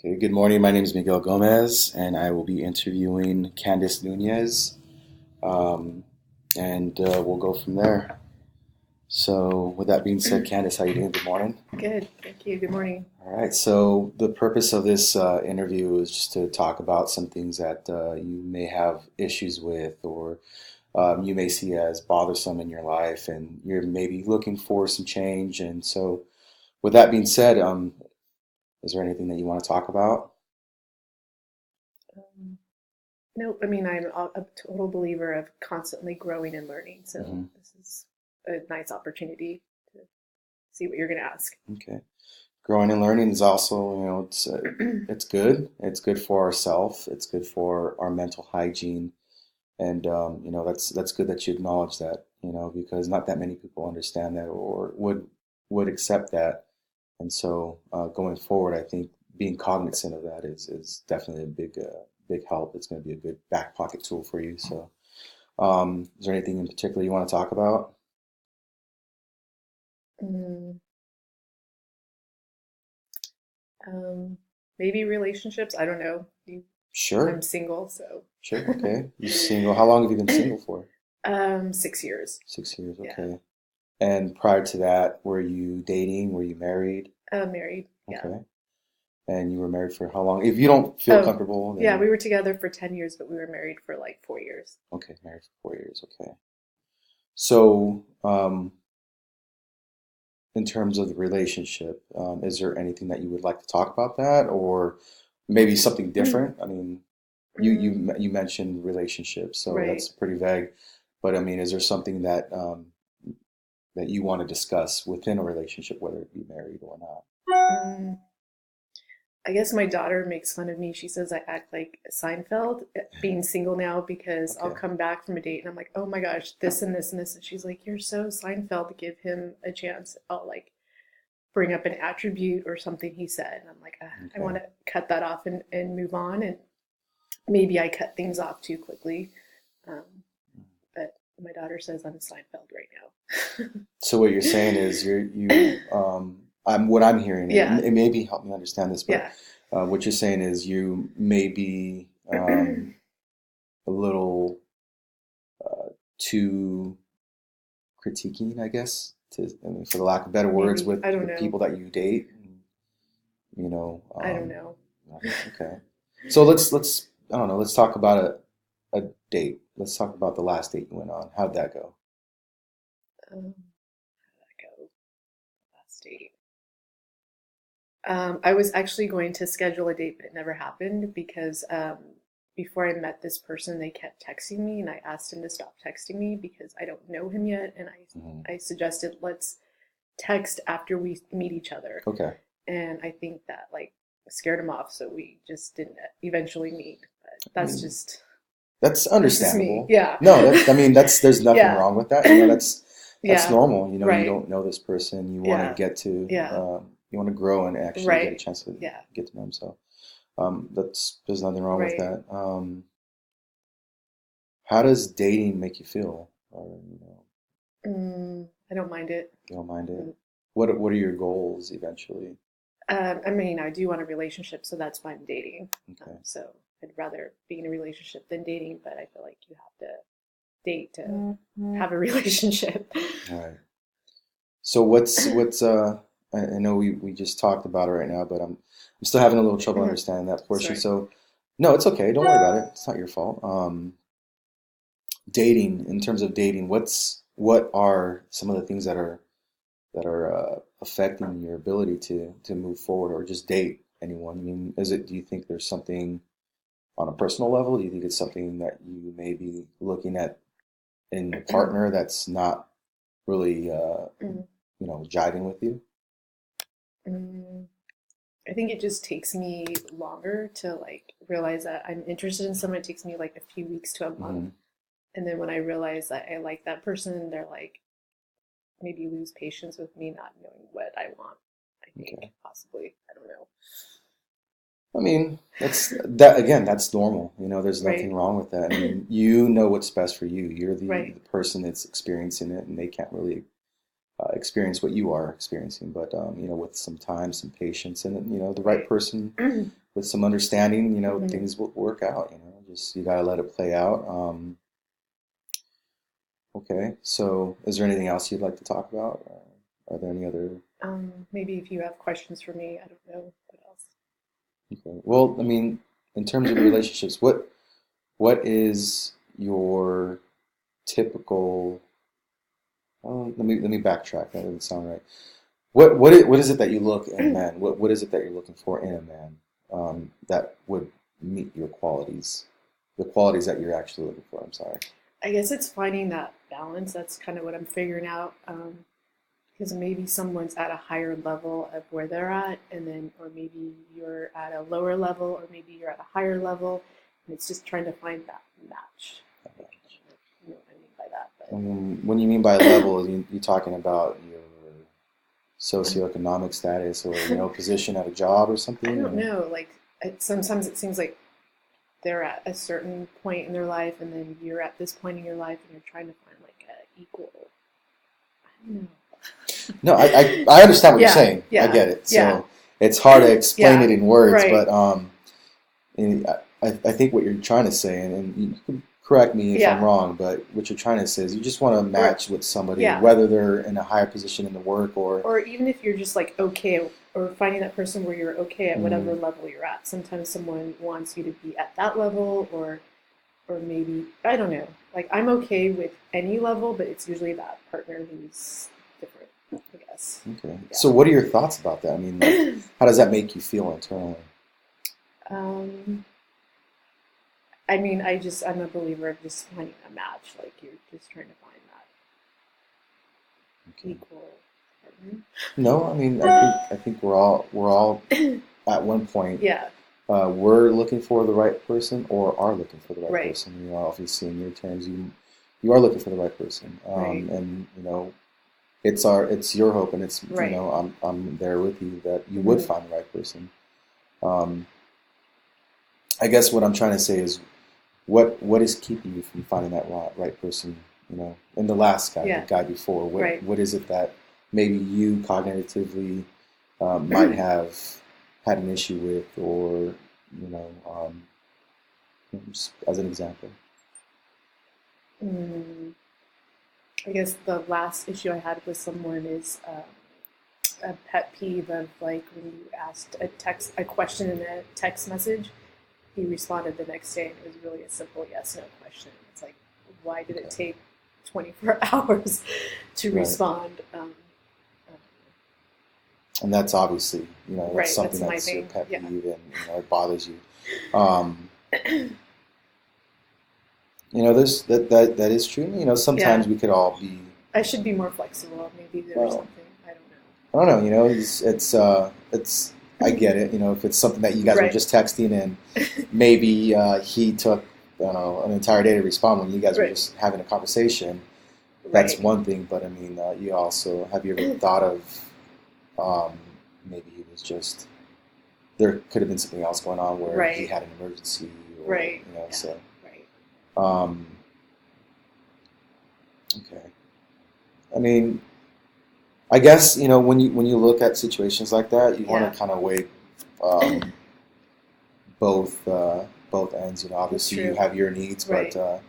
Okay, good morning. My name is Miguel Gomez, and I will be interviewing Candice Nunez, um, and we'll go from there. So, with that being said, Candice, how you doing? Good morning. Good, thank you. Good morning. All right. So, the purpose of this interview is just to talk about some things that you may have issues with, or you may see as bothersome in your life, and you're maybe looking for some change. And so, with that being said, is there anything that you want to talk about? Um, no, I mean, I'm a total believer of constantly growing and learning. So Hmm. this is a nice opportunity to see what you're going to ask. Okay. Growing and learning is also, it's good. It's good for ourself. It's good for our mental hygiene, and that's good that you acknowledge that. Because not that many people understand that or would accept that. And so going forward, I think being cognizant of that is definitely a big help. It's going to be a good back pocket tool for you. So, is there anything in particular you want to talk about? Mm, um, maybe relationships. I don't know. I'm Sure, single, so sure. Okay. You single? How long have you been single for? 6 years. 6 years. Yeah, Okay. And prior to that, were you dating? Were you married? married. Yeah. Okay. And you were married for how long? If you don't feel Oh, comfortable, yeah. then We were together for 10 years, but we were married for like 4 years. okay, married for 4 years. Okay. So, in terms of the relationship, is there anything that you would like to talk about that, or maybe something different? I mean, Mm, you mentioned relationships, so right. that's pretty vague. But I mean, is there something that you want to discuss within a relationship, whether it be married or not? Mm, I guess my daughter makes fun of me. She says I act like Seinfeld being single now because I'll Okay. come back from a date and I'm like, oh my gosh, this and this and this. And she's like, you're so Seinfeld to give him a chance. I'll like bring up an attribute or something he said. And I'm like, I want Okay. to cut that off and move on. And maybe I cut things off too quickly. Um, but my daughter says I'm Seinfeld right now. So what you're saying is I'm what I'm hearing, and Yeah, it maybe help me understand this, but yeah. what you're saying is you may be a little too critiquing, I guess, I mean, for the lack of better words, Maybe. with I don't with know. people that you date. You know, I don't know. okay. So let's I don't know. Let's talk about a date. Let's talk about the last date you went on. How'd that go? How'd that go last date? I was actually going to schedule a date, but it never happened because before I met this person, they kept texting me, and I asked him to stop texting me because I don't know him yet, and Hmm. I suggested let's text after we meet each other, Okay. and I think that like scared him off, so we just didn't eventually meet. But I mean, that's that's just me. understandable. Yeah, No, that I mean that's there's nothing yeah, wrong with that. That's yeah, normal. You right, don't know this person. You want to yeah, get to yeah, you want to grow and actually get a right, chance to yeah, get to know them. So there's nothing wrong with right. that. How does dating make you feel? Or I don't mind it. you don't mind it? Mm. What are your goals eventually? I mean, I do want a relationship, so that's why I'm dating. Okay. So I'd rather be in a relationship than dating, but I feel like you have to date to have a relationship. All right. So I know we just talked about it right now, but I'm still having a little trouble understanding that portion. Sorry. So no, it's okay. Don't worry about it. It's not your fault. Dating, in terms of dating, what are some of the things that are affecting your ability to move forward or just date anyone? I mean, do you think there's something on a personal level? Do you think it's something that you may be looking at in a partner that's not really jiving with you? I think it just takes me longer to like realize that I'm interested in someone. It takes me like a few weeks to a month. Hmm. And then when I realize that I like that person, they're like maybe lose patience with me not knowing what I want. I think Okay. possibly. I don't know. I mean, that again, that's normal. There's nothing Right. wrong with that. I mean, you know what's best for you. You're the Right. person that's experiencing it, and they can't really experience what you are experiencing. But with some time, some patience, and the right Right. person with some understanding, Hmm. things will work out. Just you gotta let it play out. Okay, so is there anything else you'd like to talk about? Are there any other? Maybe if you have questions for me, I don't know what Okay. Well, I mean, in terms of your else. relationships, what is your typical? Let me backtrack. That doesn't sound right. What is it that you look in men? What is it that you're looking for in a man that would meet your qualities, the qualities that you're actually looking for? I'm sorry. I guess it's finding that balance. That's kind of what I'm figuring out. Because maybe someone's at a higher level of where they're at, and then, or maybe you're at a lower level, or maybe you're at a higher level, and it's just trying to find that match. You know what I mean by that, When you mean by level, you talking about your socioeconomic status or but position at a job or I something? don't Or? know. Like, sometimes it seems like they're at a certain point in their life, and then you're at this point in your life, and you're trying to find like a equal. I don't know. No, I understand what you're Yeah, saying. I yeah, get it. yeah, So it's hard to explain it yeah. in words, Right. but and I think what you're trying to say, and you can correct me if I'm Yeah. wrong, but what you're trying to say is you just want to Or match with somebody, yeah. whether they're in a higher position in the work or. Or even if you're just like okay, or finding that person where you're okay at whatever Mm, level you're at. Sometimes someone wants you to be at that level, or maybe I don't know. Like I'm okay with any level, but it's usually that partner who's different, I guess. okay. Yeah. So what are your thoughts about that? I mean, like, how does that make you feel internally? um, I mean, I'm a believer of just finding a match. Like you're just trying to find that Okay. equal partner. No, I mean, I think we're all at one point Yeah. we're looking for the right person or are looking for the right Right. person. Obviously in your terms, you are looking for the right person, Right. and it's your hope, and it's Right. I'm there with you that you would Hmm. find the right person. Um, I guess what I'm trying to say is what is keeping you from finding that right person? And the last guy, the Yeah. guy before, Right. what is it that maybe you cognitively might have had an issue with, or just as an example. Mm, I guess the last issue I had with someone is a pet peeve of like when you asked a question in a text message, he responded the next day and it was really a simple yes no question. It's like, why did it Okay, take 24 hours to right. respond? And that's obviously, that's Right, something that's my that's your thing. pet Yeah. peeve, and it bothers you. Um, that is true. Yeah, Sometimes we could all be. I should be more flexible. Maybe there's Well, something. I don't I don't know. It's. I get it. If it's something that you know. guys were Right, just texting, and maybe he took, I don't know, an entire day to respond when you guys were right, just having a conversation. That's right, one thing. But I mean, you also have you ever thought of maybe he was just there could have been something else going on where he right, had an emergency, or right. Yeah, so. right. Um, okay. I mean, I guess when you look at situations like that, you want Yeah, to kind of weigh um, both ends. that's Obviously you true. have your needs, but Right.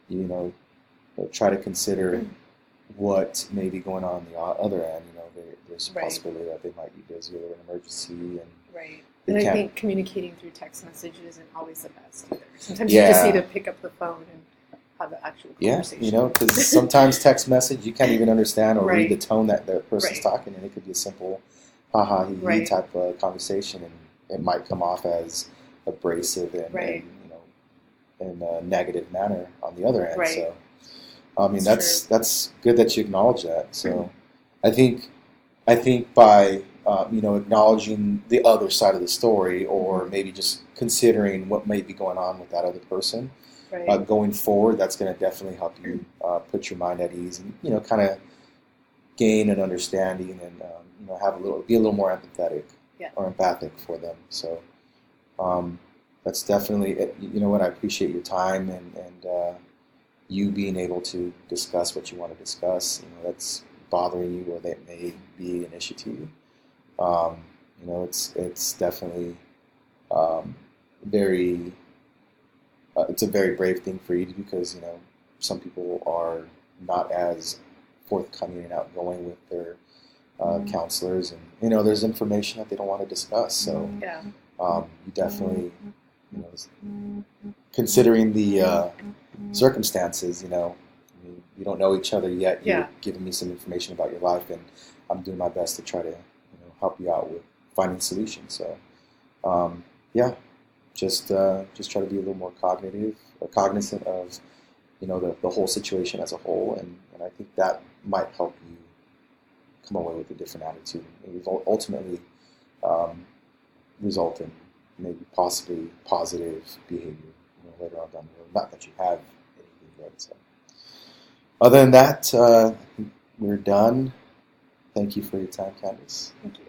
you know, try to consider what may be going on the other end. There's a Right, possibility that they might be busy or an emergency, and right. they And I can't. think communicating through text message isn't always the best either. Sometimes you just need to Yeah, pick up the phone and have an actual yeah, conversation. because sometimes text message you can't even understand or read the Right, tone that the person's right, talking, and it could be a simple haha he he right, type of conversation, and it might come off as abrasive and right, in a negative manner on the other end. right. So I mean It's true. that's good that you acknowledge that. So I think by acknowledging the other side of the story, or Hmm. maybe just considering what may be going on with that other person, Right, going forward, that's going to definitely help you put your mind at ease, and kind of gain an understanding, and have be a little more empathetic yeah. or empathic for them. So um, that's definitely it. You know what, I appreciate your time, and you being able to discuss what you want to discuss. That's bothering you, or that may be an issue to you. It's definitely very it's a very brave thing for you to do because some people are not as forthcoming and outgoing with their counselors, and there's information that they don't want to discuss. So Yeah. you definitely, considering the circumstances, I mean, you don't know each other yet. You're Yeah. giving me some information about your life, and I'm doing my best to try to help you out with finding solutions. So yeah, just try to be a little more cognitive or cognizant of the whole situation as a whole, and I think that might help you come away with a different attitude. It will ultimately um, result in maybe possibly positive behavior later on down the road. Not that you have anything yet. So. Other than that, I think we're done. Thank you for your time, Candice. Thank you.